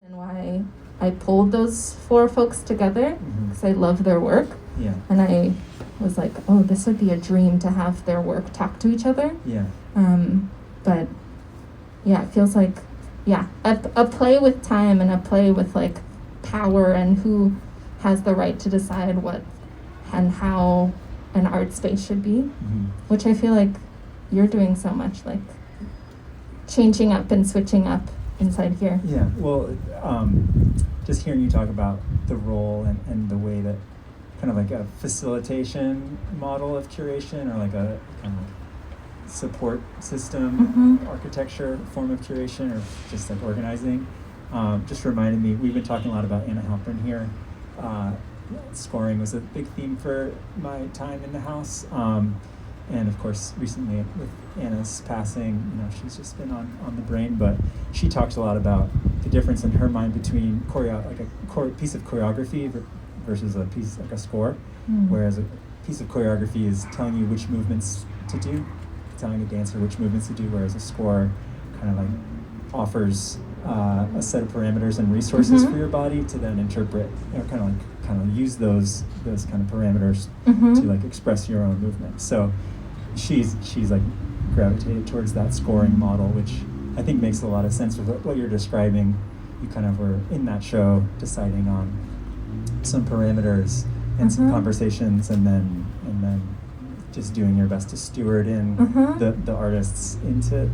And why I pulled those four folks together, because I love their work. Yeah. And I was like, oh, this would be a dream to have their work talk to each other. Yeah. But yeah, it feels like, a play with time and a play with like power and who has the right to decide what and how an art space should be, which I feel like you're doing so much, like changing up and switching up inside here. Yeah, well, just hearing you talk about the role and the way that kind of like a facilitation model of curation, or like a kind of support system architecture form of curation, or just like organizing, just reminded me, we've been talking a lot about Anna Halpern here. Scoring was a big theme for my time in the house. And of course, recently with Anna's passing, she's just been on the brain, but she talks a lot about the difference in her mind between a piece of choreography versus a piece like a score, whereas a piece of choreography is telling you which movements to do, telling a dancer which movements to do, whereas a score kind of like offers a set of parameters and resources for your body to then interpret, kind of use those kind of parameters to like express your own movement. So she's like gravitated towards that scoring model, which I think makes a lot of sense with what you're describing. You kind of were in that show deciding on some parameters and some conversations, and then just doing your best to steward in the artists into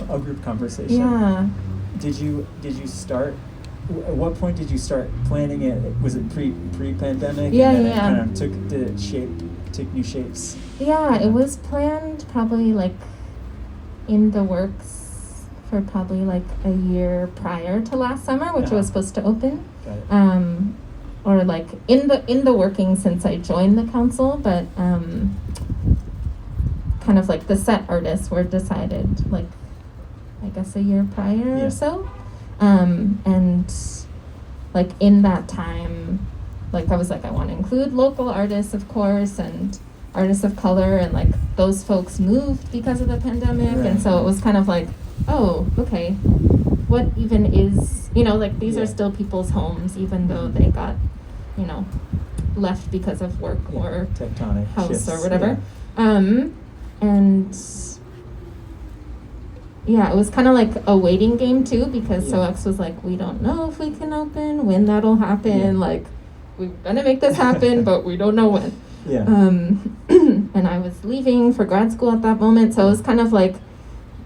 a group conversation. Yeah. Did you start? At what point did you start planning it? Was it pre-pandemic? Yeah, and then yeah. It kind of took new shapes. Yeah, it was planned probably like in the works for probably like a year prior to last summer, which it was supposed to open. Got it. Or like in the working since I joined the council, but kind of like the set artists were decided like I guess a year prior or so. And like in that time, like I was like, I want to include local artists, of course, and artists of color, and like those folks moved because of the pandemic. Right. And so it was kind of like, oh, okay, what even is, like these are still people's homes, even though they got, left because of work or tectonic house shifts, or whatever. Yeah. And yeah, it was kind of like a waiting game too, because SOX was like, we don't know if we can open, when that'll happen. Like, we're gonna make this happen, but we don't know when. Yeah. And I was leaving for grad school at that moment, so it was kind of like,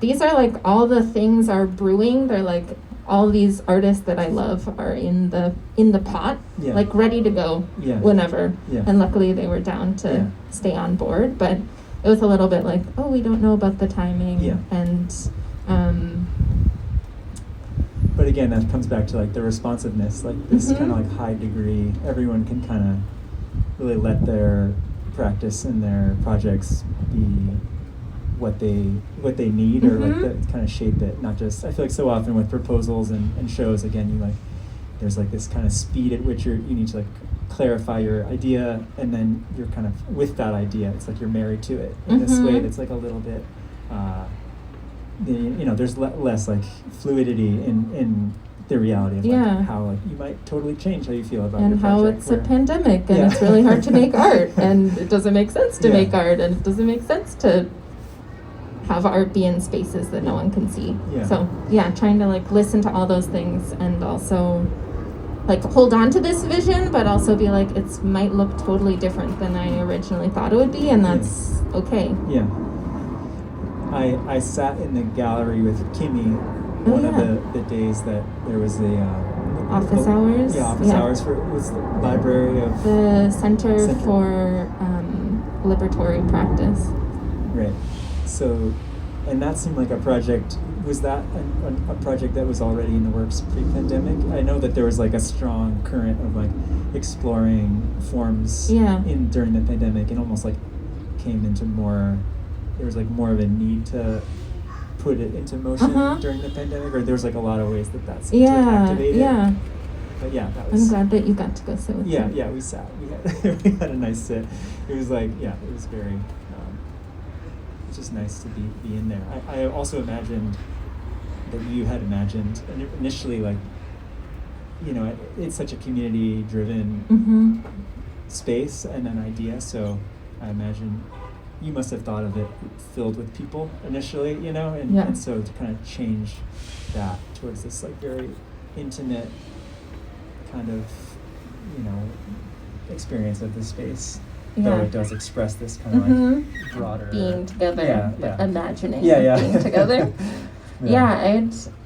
these are like all the things are brewing. They're like all these artists that I love are in the pot, like ready to go whenever. Yeah. And luckily they were down to stay on board, but it was a little bit like, oh, we don't know about the timing. Yeah. And but again, that comes back to like the responsiveness, like this kind of like high degree, everyone can kind of really let their practice and their projects be what they need, or like kind of shape it. Not just, I feel like so often with proposals and shows, again, you like, there's like this kind of speed at which you need to like clarify your idea, and then you're kind of with that idea, it's like you're married to it in this way that's like a little bit there's less like fluidity in the reality of like how like you might totally change how you feel about your project. And how it's a pandemic, and it's really hard to make art, and it doesn't make sense to make art, and it doesn't make sense to have art be in spaces that no one can see. So trying to like listen to all those things, and also like hold on to this vision, but also be like, it might look totally different than I originally thought it would be, and that's okay. Yeah. I sat in the gallery with Kimmy one of the days that there was a office hours. Yeah, office hours for the library of the Center for Liberatory Practice. Right. So, and that seemed like a project. Was that a project that was already in the works pre-pandemic? I know that there was like a strong current of like exploring forms during the pandemic, and almost like came into more. There was like more of a need to put it into motion during the pandemic, or there was like a lot of ways that seemed to activate it. Yeah. But that was. I'm glad that you got to go sit with them. Yeah, we sat. We had a nice sit. It was like it was very. It's just nice to be in there. I also imagined that you had imagined initially like it's such a community-driven Mm-hmm. space and an idea, so I imagine you must have thought of it filled with people initially, and so to kind of change that towards this like very intimate kind of, experience of the space, though it does express this kind of like broader being together, but imagining being together.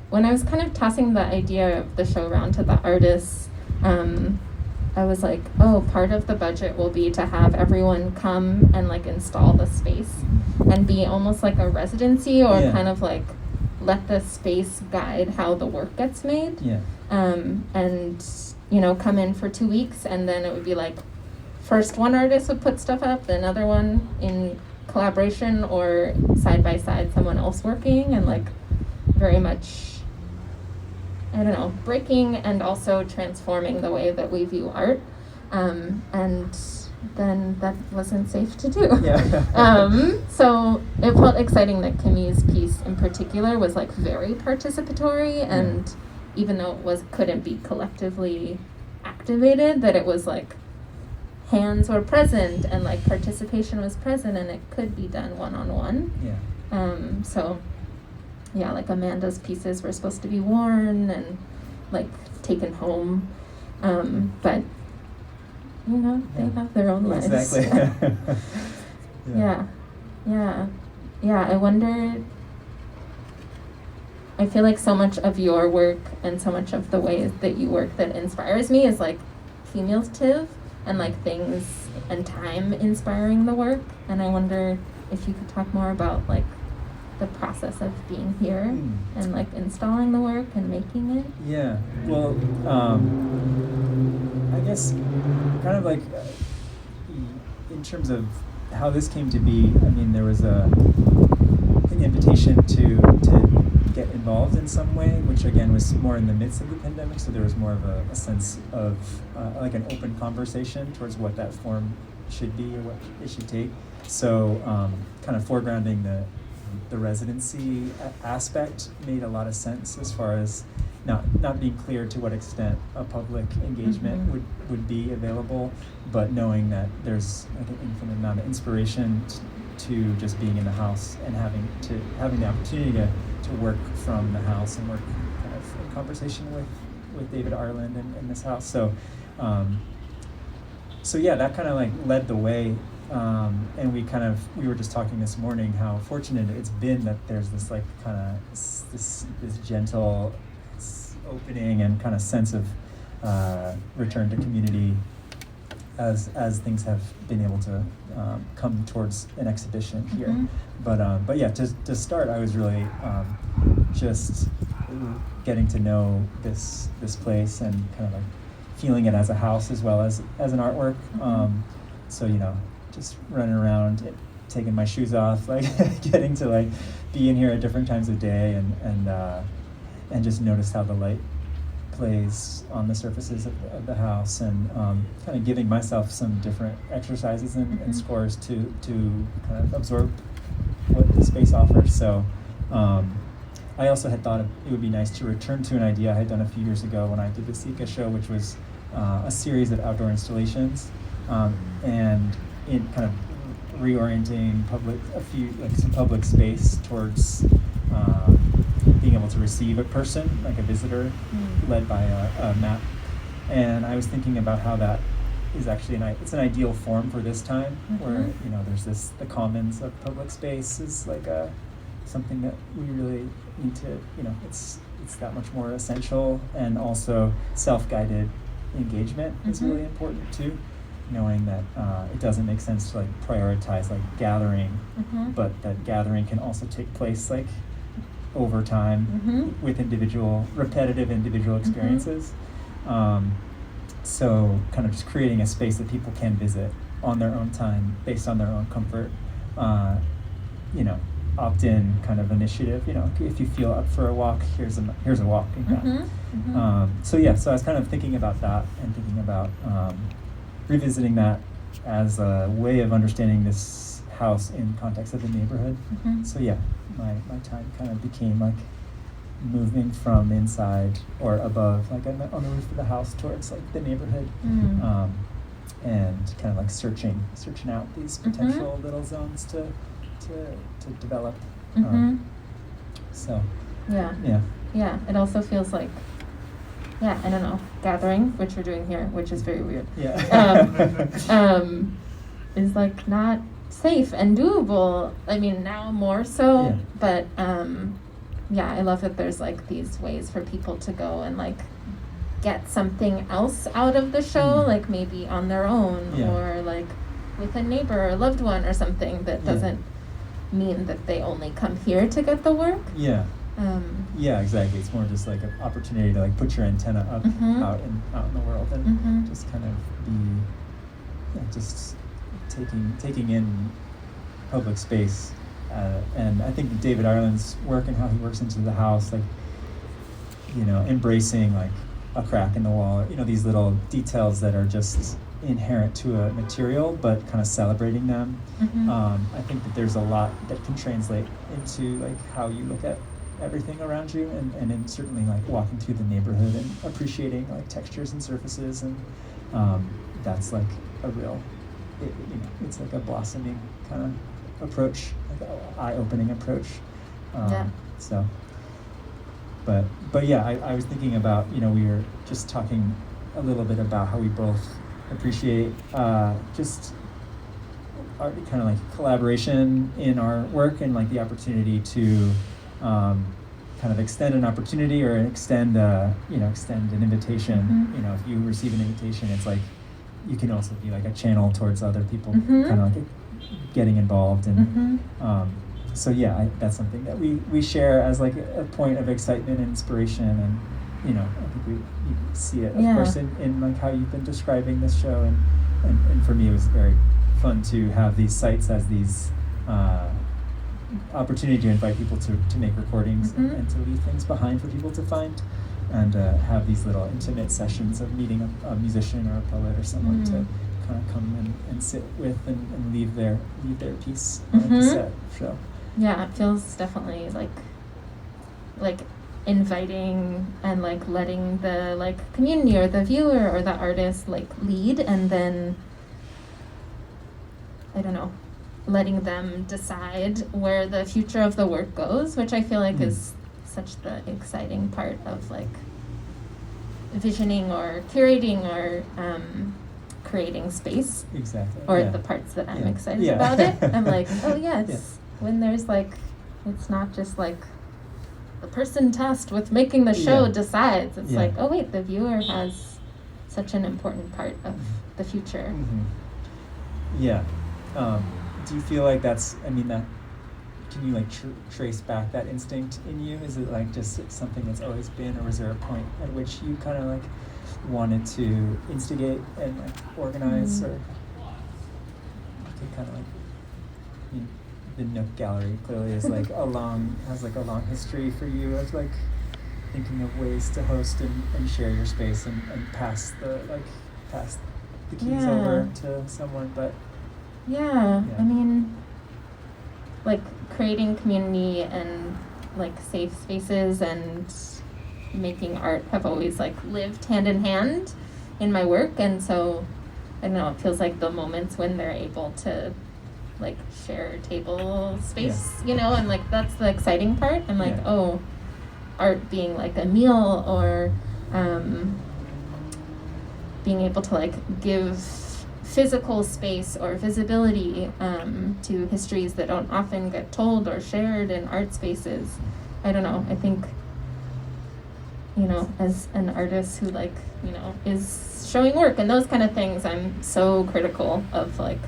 When I was kind of tossing the idea of the show around to the artists, I was like, part of the budget will be to have everyone come and like install the space and be almost like a residency or kind of like let the space guide how the work gets made. And, come in for 2 weeks, and then it would be like, first one artist would put stuff up, then another one in collaboration or side by side someone else working, and like very much, I don't know, breaking and also transforming the way that we view art. And then that wasn't safe to do. So it felt exciting that Kimmy's piece in particular was like very participatory, and even though it couldn't be collectively activated, that it was like hands were present and like participation was present, and it could be done one-on-one. So like Amanda's pieces were supposed to be worn and like taken home, but they have their own lives. Exactly. I wonder, I feel like so much of your work and so much of the ways that you work that inspires me is like cumulative and like things and time inspiring the work, and I wonder if you could talk more about like the process of being here and like installing the work and making it. Well, I guess kind of like in terms of how this came to be, I mean, there was an invitation to get involved in some way, which again was more in the midst of the pandemic, so there was more of a sense of like an open conversation towards what that form should be or what it should take. So kind of foregrounding the residency aspect made a lot of sense, as far as not being clear to what extent a public engagement would be available, but knowing that there's like an infinite amount of inspiration to just being in the house and having the opportunity to work from the house and work kind of in conversation with David Arland in this house. So that kind of like led the way. And we were just talking this morning how fortunate it's been that there's this like kind of this gentle opening and kind of sense of return to community as things have been able to come towards an exhibition here. But to start, I was really just getting to know this place and kind of like feeling it as a house as well as an artwork. So just running around, taking my shoes off, like getting to like be in here at different times of day, and just notice how the light plays on the surfaces of the house, and kind of giving myself some different exercises and scores to kind of absorb what the space offers. So I also had thought it would be nice to return to an idea I had done a few years ago when I did the Sika show, which was a series of outdoor installations, and in kind of reorienting some public space towards being able to receive a person, like a visitor, led by a map. And I was thinking about how that is actually it's an ideal form for this time, where there's the commons of public space is like something that we really need to, it's that much more essential, and also self-guided engagement is really important too. Knowing that it doesn't make sense to like prioritize like gathering, but that gathering can also take place like over time with repetitive individual experiences. So kind of just creating a space that people can visit on their own time, based on their own comfort. Opt-in kind of initiative. If you feel up for a walk, here's a walk. So I was kind of thinking about that, and thinking about revisiting that as a way of understanding this house in context of the neighborhood. So my time kind of became like moving from inside or above, like on the roof of the house towards like the neighborhood, and kind of like searching out these potential little zones to develop. So yeah, it also feels like, I don't know, gathering, which we're doing here, which is very weird, is like not safe and doable. I mean, now more so, but I love that there's like these ways for people to go and like get something else out of the show, like maybe on their own or like with a neighbor or a loved one or something that doesn't mean that they only come here to get the work. Yeah, exactly. It's more just like an opportunity to like put your antenna up out in the world and just kind of be just taking in public space. And I think David Ireland's work and how he works into the house, like, you know, embracing like a crack in the wall, or, you know, these little details that are just inherent to a material, but kind of celebrating them. I think that there's a lot that can translate into like how you look at everything around you, and in certainly like walking through the neighborhood and appreciating like textures and surfaces, and that's like a real, it's like a blossoming kind of approach, like an eye-opening approach. So, but yeah, I was thinking about, you know, we were just talking a little bit about how we both appreciate just our kind of like collaboration in our work, and like the opportunity to kind of extend an opportunity or extend an invitation. You know, if you receive an invitation, it's like you can also be like a channel towards other people kind of like getting involved, and so that's something that we share as like a point of excitement and inspiration. And you know, I think you see it, of course, in like how you've been describing this show, and for me it was very fun to have these sites as these opportunity to invite people to make recordings and to leave things behind for people to find, and have these little intimate sessions of meeting a musician or a poet or someone to kind of come and sit with and leave their piece on the set show. Yeah, it feels definitely like inviting and like letting the like community or the viewer or the artist like lead, and then I don't know, letting them decide where the future of the work goes, which I feel like is such the exciting part of like visioning or curating or creating space. Exactly. Or the parts that I'm excited about it. I'm like, oh yes, when there's like, it's not just like the person tasked with making the show decides. It's like, oh wait, the viewer has such an important part of the future. Do you feel like that's, I mean, that, can you like trace back that instinct in you? Is it like just something that's always been, or was there a point at which you kind of like wanted to instigate and like organize, or kind of like, you know, the Nook Gallery clearly is like has like a long history for you of like thinking of ways to host and share your space and pass the keys over to someone, but I mean, like creating community and like safe spaces and making art have always like lived hand in hand in my work, and so I don't know, it feels like the moments when they're able to like share table space, you know, and like that's the exciting part. I'm like, oh, art being like a meal, or being able to like give physical space or visibility to histories that don't often get told or shared in art spaces. I don't know, I think, you know, as an artist who like, you know, is showing work and those kind of things, I'm so critical of like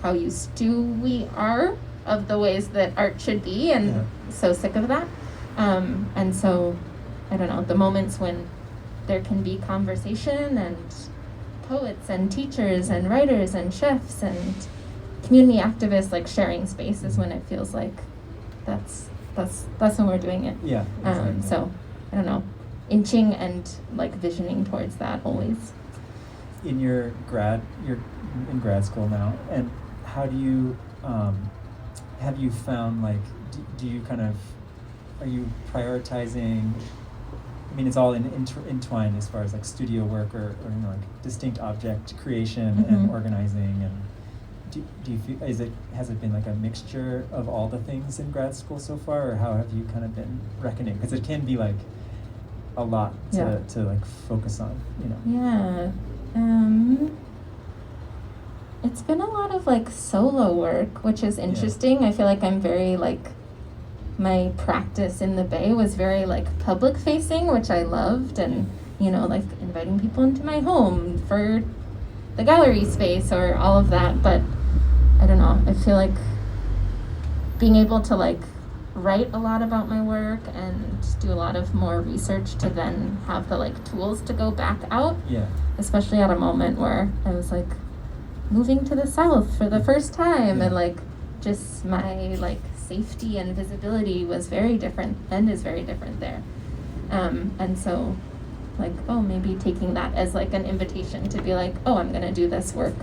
how used to we are of the ways that art should be, and so sick of that. And so, I don't know, the moments when there can be conversation and poets and teachers and writers and chefs and community activists like sharing space is when it feels like that's when we're doing it. Exactly. So I don't know, inching and like visioning towards that always. You're in grad school now, and how do you have you found like do you kind of are you prioritizing? I mean, it's all entwined as far as like studio work or like distinct object creation and organizing. And do you feel has it been like a mixture of all the things in grad school so far, or how have you kind of been reckoning? Because it can be like a lot to like focus on, Yeah. It's been a lot of like solo work, which is interesting. I feel like I'm very like, my practice in the Bay was very like public facing, which I loved, and like inviting people into my home for the gallery space or all of that. But I don't know, I feel like being able to like write a lot about my work and do a lot of more research to then have the like tools to go back out, especially at a moment where I was like moving to the South for the first time, and like just my like safety and visibility was very different and is very different there. And so like, maybe taking that as like an invitation to be like, I'm gonna do this work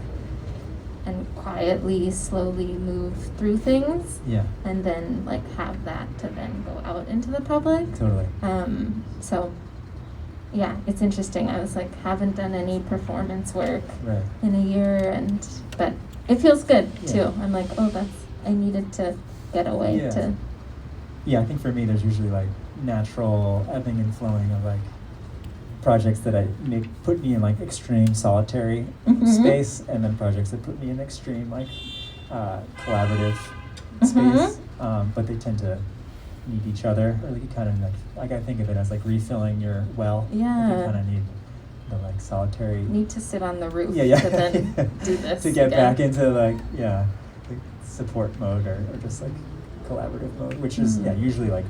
and quietly, slowly move through things. And then like have that to then go out into the public. Totally. So yeah, it's interesting. I was like, haven't done any performance work in a year, but it feels good too. I'm like, I needed to get away to. Yeah, I think for me, there's usually like natural ebbing and flowing of like projects that put me in like extreme solitary space, and then projects that put me in extreme like collaborative space. But they tend to need each other, or like you kind of like I think of it as like refilling your well. You kind of need the like solitary. Need to sit on the roof to then do this to get again. back into like support mode or just like collaborative mode, which is usually like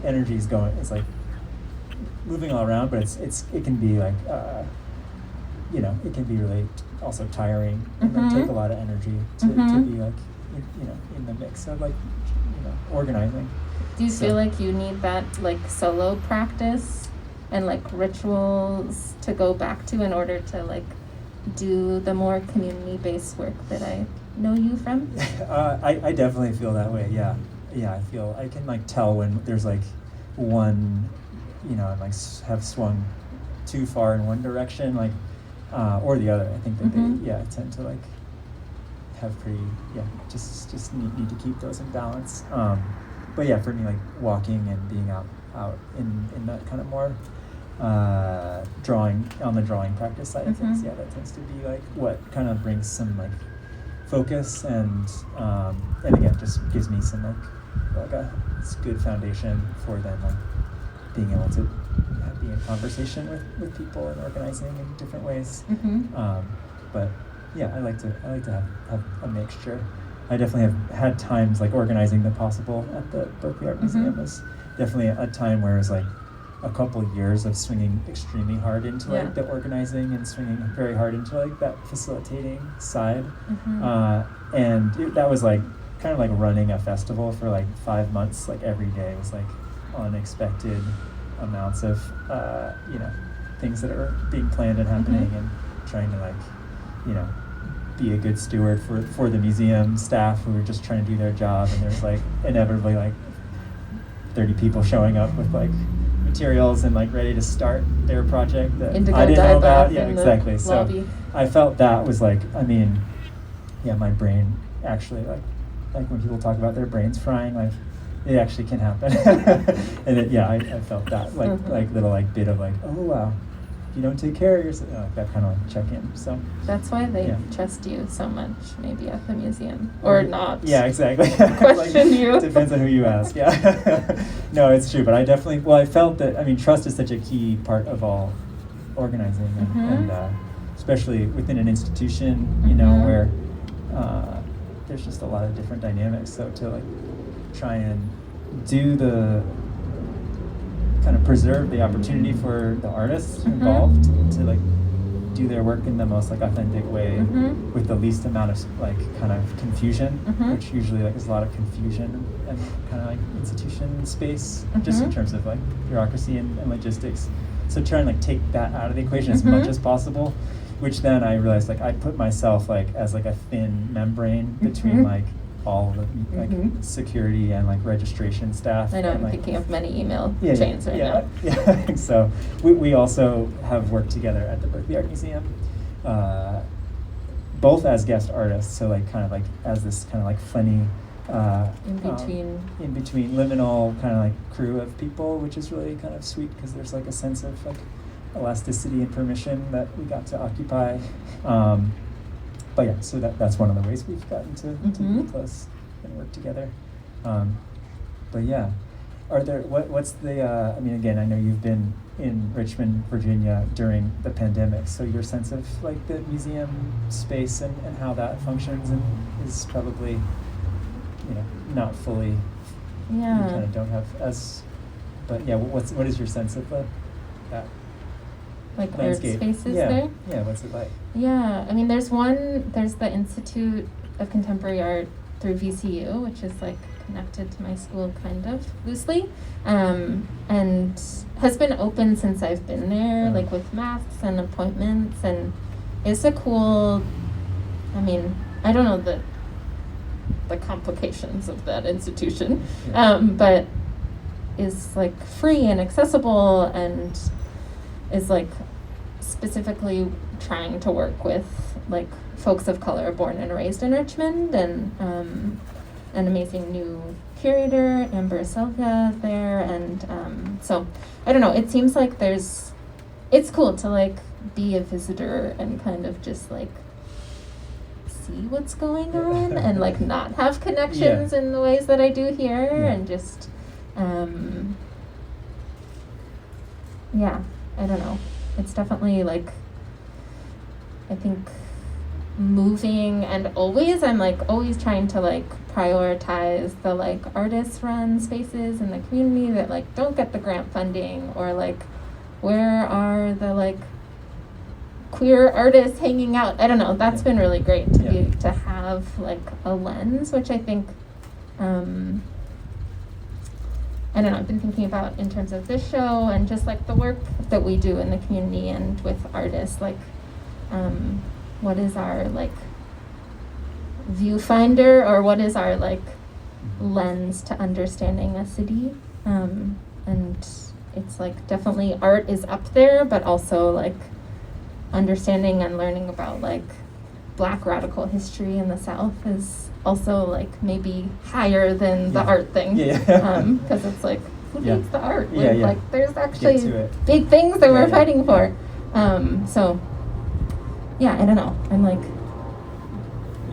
energy's going. It's like moving all around, but it can be like it can be really also tiring and then take a lot of energy to be like in the mix of like organizing. Do you feel like you need that like solo practice and like rituals to go back to in order to like do the more community-based work that I know you from? I definitely feel that way. Yeah, I feel I can like tell when there's like one, I like have swung too far in one direction, like or the other. I think that they tend to like have pretty just need to keep those in balance. But yeah, for me, like walking and being out in that kind of more drawing practice side of things, that tends to be like what kind of brings some like focus and again just gives me some like a good foundation for then like being able to be in conversation with people and organizing in different ways. But yeah, I like to have a mixture. I definitely have had times like organizing the possible at the Berkeley Art Museum was definitely a time where it was like a couple of years of swinging extremely hard into like the organizing and swinging very hard into like that facilitating side. And that was like kind of like running a festival for like 5 months. Like every day was like unexpected amounts of things that are being planned and happening, and trying to like be a good steward for the museum staff who are just trying to do their job, and there's like inevitably like 30 people showing up with like materials and like ready to start their project that I didn't know about. Yeah, exactly. So lobby. I felt that was like, my brain actually like when people talk about their brains frying, like it actually can happen. And I felt that like little like bit of like, oh wow, you don't take care of yourself, that kind of like check in. So that's why they trust you so much, maybe at the museum or not. Yeah, exactly. Question you. Depends on who you ask. Yeah. No, it's true, but I felt that trust is such a key part of all organizing, and especially within an institution, where there's just a lot of different dynamics. So to like try and do the kind of preserve the opportunity for the artists involved to like do their work in the most like authentic way with the least amount of like kind of confusion, which usually like is a lot of confusion and kind of like institution space, just in terms of like bureaucracy and logistics. So try and like take that out of the equation as much as possible, which then I realized like I put myself like as like a thin membrane between like all the like security and like registration staff. I know, and, I'm like, thinking of many email yeah, chains right now. Yeah, so we also have worked together at the Berkeley Art Museum, both as guest artists, so like kind of like as this kind of like funny in between liminal kind of like crew of people, which is really kind of sweet because there's like a sense of like elasticity and permission that we got to occupy. But yeah, so that's one of the ways we've gotten to be close and work together. But yeah, are there what's the I mean, again, I know you've been in Richmond, Virginia during the pandemic, so your sense of like the museum space and how that functions and is probably, you know, not fully, you kind of don't have as, but yeah, what is your sense of that like landscape? art spaces Yeah. there? Yeah, what's it like? Yeah, I mean, there's the Institute of Contemporary Art through VCU, which is like connected to my school kind of loosely, and has been open since I've been there, like with masks and appointments, and it's a cool, I mean, I don't know the complications of that institution, but is like free and accessible and is like specifically trying to work with like folks of color born and raised in Richmond, and an amazing new curator, Amber Silva, there, and so I don't know, it seems like it's cool to like be a visitor and kind of just like see what's going on and like not have connections in the ways that I do here, and just I don't know, it's definitely like, I think moving, and I'm like always trying to like prioritize the like artist run spaces in the community that like don't get the grant funding, or like where are the like queer artists hanging out. I don't know, that's been really great to have like a lens, which I think I don't know, I've been thinking about in terms of this show and just like the work that we do in the community and with artists, like what is our like viewfinder, or what is our like lens to understanding a city, and it's like definitely art is up there, but also like understanding and learning about like Black radical history in the South is also like maybe higher than the art thing, because it's like, who needs the art? Like there's actually big things that we're fighting for. So yeah, I don't know, I'm like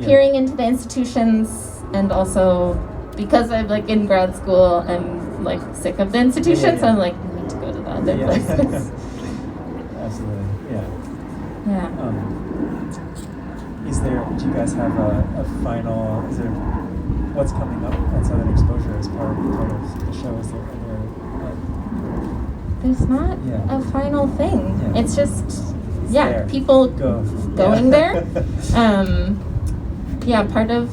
peering into the institutions, and also because I'm like in grad school, I'm like sick of the institutions, so I'm like, I need to go to the other places. Absolutely, Yeah. Do you guys have a final, what's coming up at Southern Exposure as part of the show? There's not a final thing. Yeah. It's just, there. People going there. Part of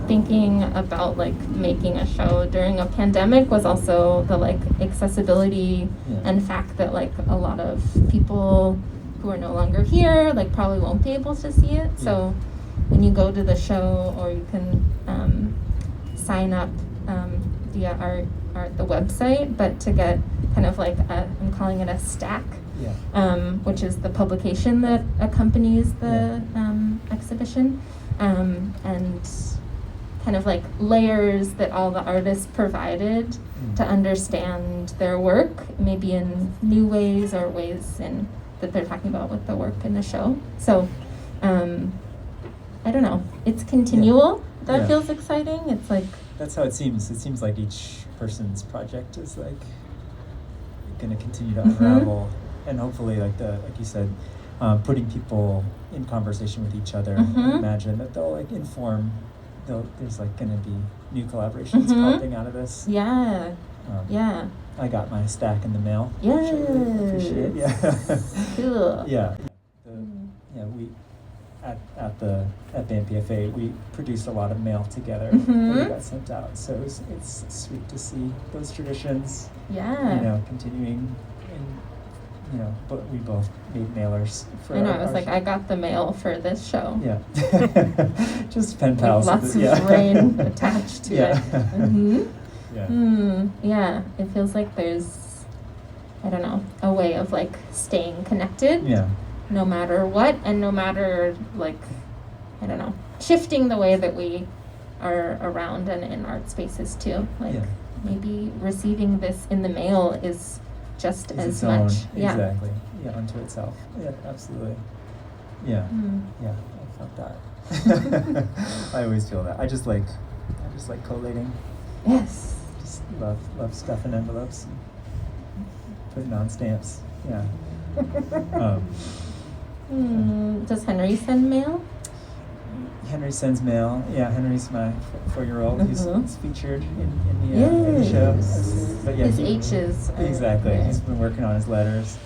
thinking about like making a show during a pandemic was also the like accessibility and fact that like a lot of people who are no longer here like probably won't be able to see it. So when you go to the show, or you can sign up via the website, but to get kind of like I'm calling it a stack, which is the publication that accompanies the exhibition, and kind of like layers that all the artists provided to understand their work, maybe in new ways or ways that they're talking about with the work in the show. So I don't know, it's continual. That feels exciting. It's like, that's how it seems. It seems like each person's project is like going to continue to unravel, and hopefully like you said, putting people in conversation with each other. I imagine that they'll like inform, there's like going to be new collaborations popping out of this. I got my stack in the mail. Which I really appreciate. Cool. We at the NPFA we produced a lot of mail together that we got sent out. So it's sweet to see those traditions. Continuing in but we both made mailers for I know, our I was like, show. I got the mail for this show. Yeah. Just pen Like pals. lots of yeah. rain attached to Yeah. it. Mm-hmm. Yeah. Yeah, it feels like there's, I don't know, a way of like staying connected. Yeah. No matter what, and no matter like, I don't know, shifting the way that we are around and in art spaces too. Like Yeah. maybe receiving this in the mail is just It's as its much. own, Yeah. exactly. Yeah, unto itself. Yeah, absolutely. Yeah. Mm. Yeah, I felt that. I always feel that. I just like collating. Yes. Just love stuffing envelopes and putting on stamps. Yeah. Does Henry send mail? Henry sends mail. Yeah, Henry's my 4-year-old. He's featured in the show. But yeah, his H's. Exactly. Yeah. He's been working on his letters.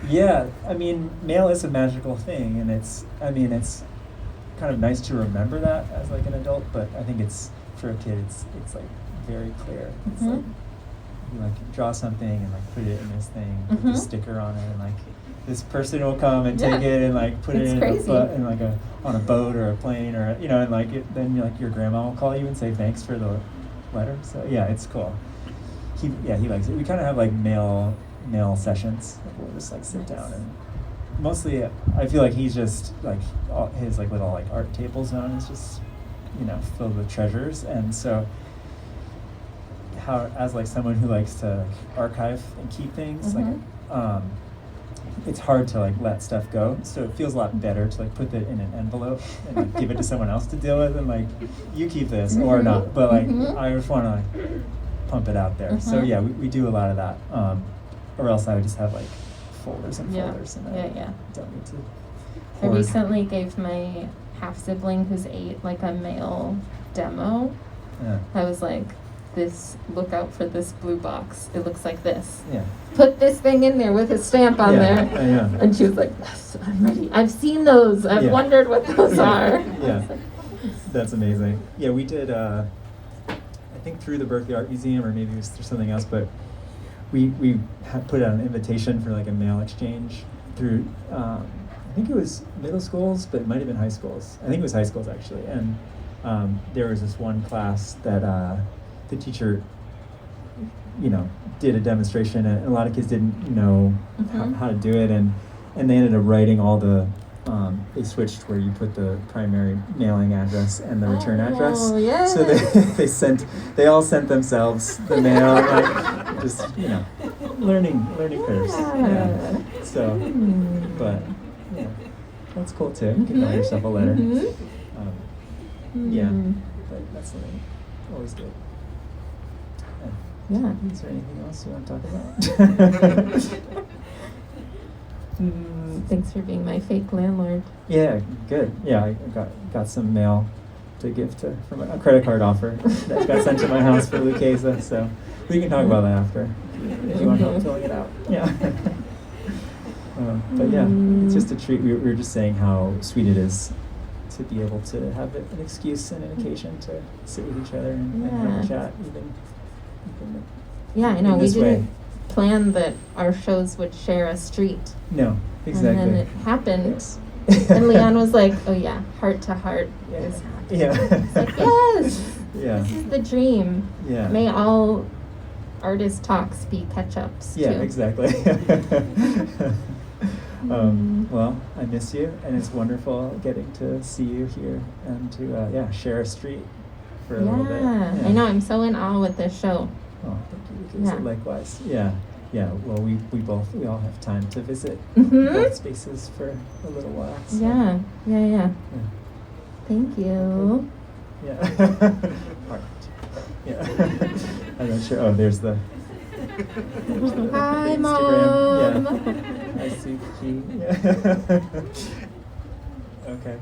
Yeah, I mean, mail is a magical thing, and it's kind of nice to remember that as like an adult. But I think it's for a kid, it's like very clear. It's like you like draw something and like put it in this thing, put the sticker on it, and like this person will come and take it and like put it in like on a boat or a plane or and like then like your grandma will call you and say thanks for the letter. So yeah, it's cool. He likes it. We kind of have like mail sessions. Like we'll just like sit down and mostly I feel like he's just like his like little like art table zone is just filled with treasures, and so as like someone who likes to like archive and keep things like it's hard to like let stuff go, so it feels a lot better to like put it in an envelope and like give it to someone else to deal with, and like you keep this or not, but like I just want to like pump it out there. So yeah, we do a lot of that, or else I would just have like folders and folders, and I don't need to I hoard. recently gave my half sibling who's 8 like a mail demo. I was like, look out for this blue box. It looks like this. Yeah. Put this thing in there with a stamp on there. Yeah. And she was like, yes, I'm ready. I've seen those. I've wondered what those are. Yeah. That's amazing. Yeah, we did, I think through the Berkeley Art Museum, or maybe it was through something else, but we had put out an invitation for like a mail exchange through, I think it was middle schools, but it might have been high schools. I think it was high schools actually. And there was this one class that the teacher, did a demonstration, and a lot of kids didn't know how to do it, and they ended up writing all the, they switched where you put the primary mailing address and the return address. Yes. So they all sent themselves the mail, like just learning curves. Yeah. So, but that's cool too. You can mail yourself a letter. Yeah, but that's something always good. Yeah. Is there anything else you want to talk about? Thanks for being my fake landlord. Yeah, good. Yeah, I got some mail to give from a credit card offer that got sent to my house for Lukaza, so we can talk about that after if you want help filling it out. Yeah. But yeah, it's just a treat. We were just saying how sweet it is to be able to have an excuse and an occasion to sit with each other and have a chat, even yeah, I know. We this didn't way. plan that our shows would share a street. No, exactly. And then it happened. And Leon was like, oh yeah, heart to heart is happening. Yeah. It's like, yes, Yeah. this is the dream. Yeah. May all artist talks be catch-ups Yeah, too. exactly. Well, I miss you, and it's wonderful getting to see you here and to share a street for a little bit. Yeah, I know. I'm so in awe with this show. Oh, thank you. Likewise. Yeah. Well, we all have time to visit both spaces for a little while. So. Yeah. Thank you. Yeah. Heart. Yeah. I'm not sure. Oh, there's the. Hi, Instagram. Mom. Yeah. I see. Yeah. Okay.